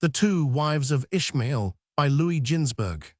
The Two Wives of Ishmael by Ginzberg.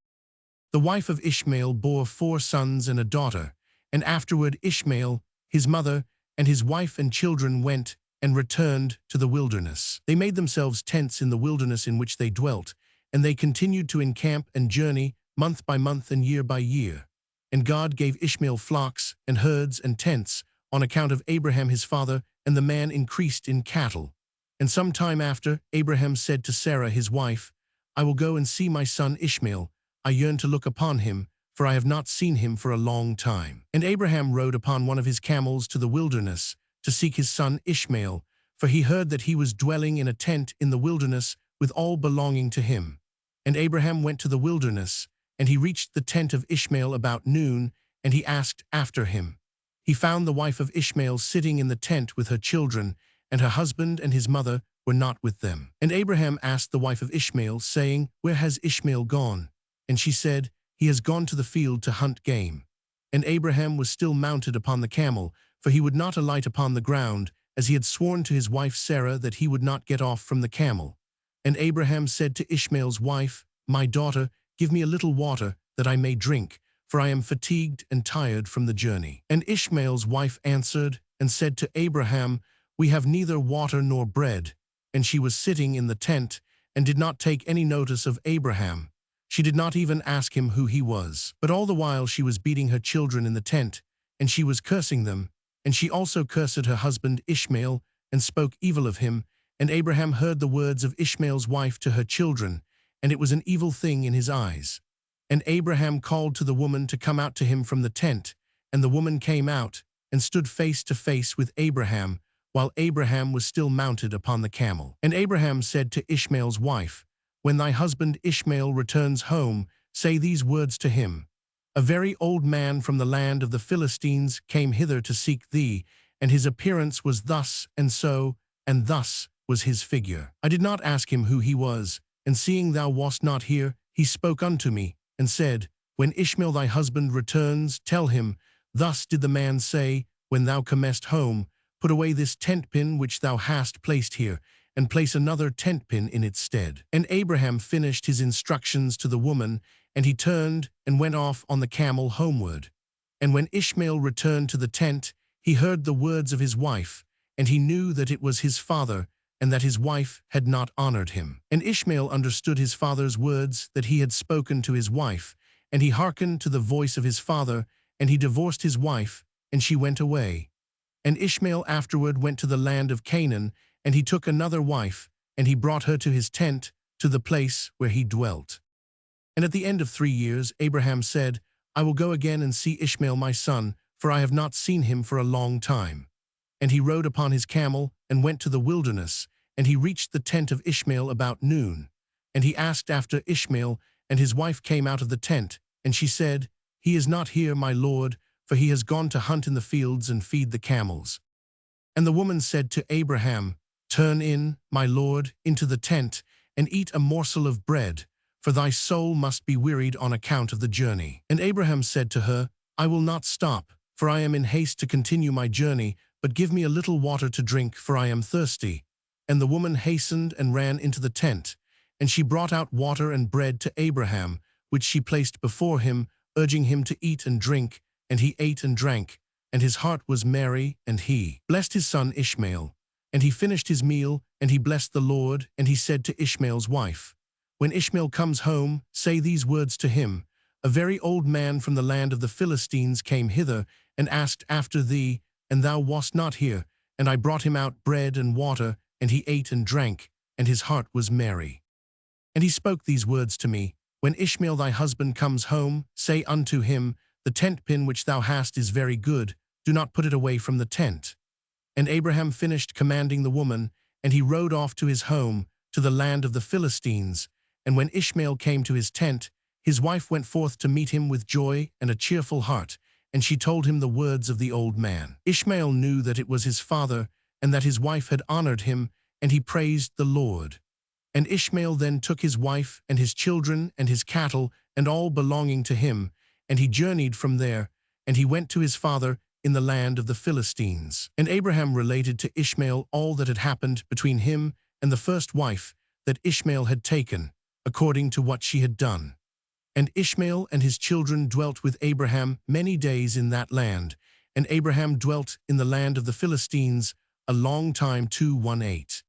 The wife of Ishmael bore 4 sons and a daughter, and afterward Ishmael, his mother, and his wife and children went and returned to the wilderness. They made themselves tents in the wilderness in which they dwelt, and they continued to encamp and journey month by month and year by year. And God gave Ishmael flocks and herds and tents on account of Abraham his father, and the man increased in cattle. And some time after, Abraham said to Sarah his wife, I will go and see my son Ishmael. I yearn to look upon him, for I have not seen him for a long time. And Abraham rode upon one of his camels to the wilderness to seek his son Ishmael, for he heard that he was dwelling in a tent in the wilderness with all belonging to him. And Abraham went to the wilderness, and he reached the tent of Ishmael about noon, and he asked after him. He found the wife of Ishmael sitting in the tent with her children, and her husband and his mother were not with them. And Abraham asked the wife of Ishmael, saying, Where has Ishmael gone? And she said, He has gone to the field to hunt game. And Abraham was still mounted upon the camel, for he would not alight upon the ground, as he had sworn to his wife Sarah that he would not get off from the camel. And Abraham said to Ishmael's wife, My daughter, give me a little water, that I may drink, for I am fatigued and tired from the journey. And Ishmael's wife answered and said to Abraham, We have neither water nor bread. And she was sitting in the tent, and did not take any notice of Abraham. She did not even ask him who he was. But all the while she was beating her children in the tent, and she was cursing them. And she also cursed her husband Ishmael, and spoke evil of him. And Abraham heard the words of Ishmael's wife to her children, and it was an evil thing in his eyes. And Abraham called to the woman to come out to him from the tent, and the woman came out, and stood face to face with Abraham, while Abraham was still mounted upon the camel. And Abraham said to Ishmael's wife, When thy husband Ishmael returns home, say these words to him, A very old man from the land of the Philistines came hither to seek thee, and his appearance was thus and so, and thus was his figure. I did not ask him who he was, and seeing thou wast not here, he spoke unto me, and said, When Ishmael thy husband returns, tell him, Thus did the man say, When thou comest home, put away this tent pin which thou hast placed here, and place another tent pin in its stead. And Abraham finished his instructions to the woman, and he turned and went off on the camel homeward. And when Ishmael returned to the tent, he heard the words of his wife, and he knew that it was his father, and that his wife had not honored him. And Ishmael understood his father's words that he had spoken to his wife, and he hearkened to the voice of his father, and he divorced his wife, and she went away. And Ishmael afterward went to the land of Canaan, and he took another wife, and he brought her to his tent, to the place where he dwelt. And at the end of 3 years Abraham said, I will go again and see Ishmael my son, for I have not seen him for a long time. And he rode upon his camel, and went to the wilderness, and he reached the tent of Ishmael about noon. And he asked after Ishmael, and his wife came out of the tent, and she said, He is not here, my lord, for he has gone to hunt in the fields and feed the camels. And the woman said to Abraham, Turn in, my lord, into the tent, and eat a morsel of bread, for thy soul must be wearied on account of the journey. And Abraham said to her, I will not stop, for I am in haste to continue my journey, but give me a little water to drink, for I am thirsty. And the woman hastened and ran into the tent, and she brought out water and bread to Abraham, which she placed before him, urging him to eat and drink, and he ate and drank, and his heart was merry, and he blessed his son Ishmael. And he finished his meal, and he blessed the Lord, and he said to Ishmael's wife, When Ishmael comes home, say these words to him, A very old man from the land of the Philistines came hither, and asked after thee, and thou wast not here, and I brought him out bread and water, and he ate and drank, and his heart was merry. And he spoke these words to me, When Ishmael thy husband comes home, say unto him, The tent pin which thou hast is very good, do not put it away from the tent. And Abraham finished commanding the woman, and he rode off to his home, to the land of the Philistines. And when Ishmael came to his tent, his wife went forth to meet him with joy and a cheerful heart, and she told him the words of the old man. Ishmael knew that it was his father, and that his wife had honored him, and he praised the Lord. And Ishmael then took his wife and his children and his cattle and all belonging to him, and he journeyed from there, and he went to his father in the land of the Philistines. And Abraham related to Ishmael all that had happened between him and the first wife, that Ishmael had taken, according to what she had done. And Ishmael and his children dwelt with Abraham many days in that land, and Abraham dwelt in the land of the Philistines a long time. 2:18.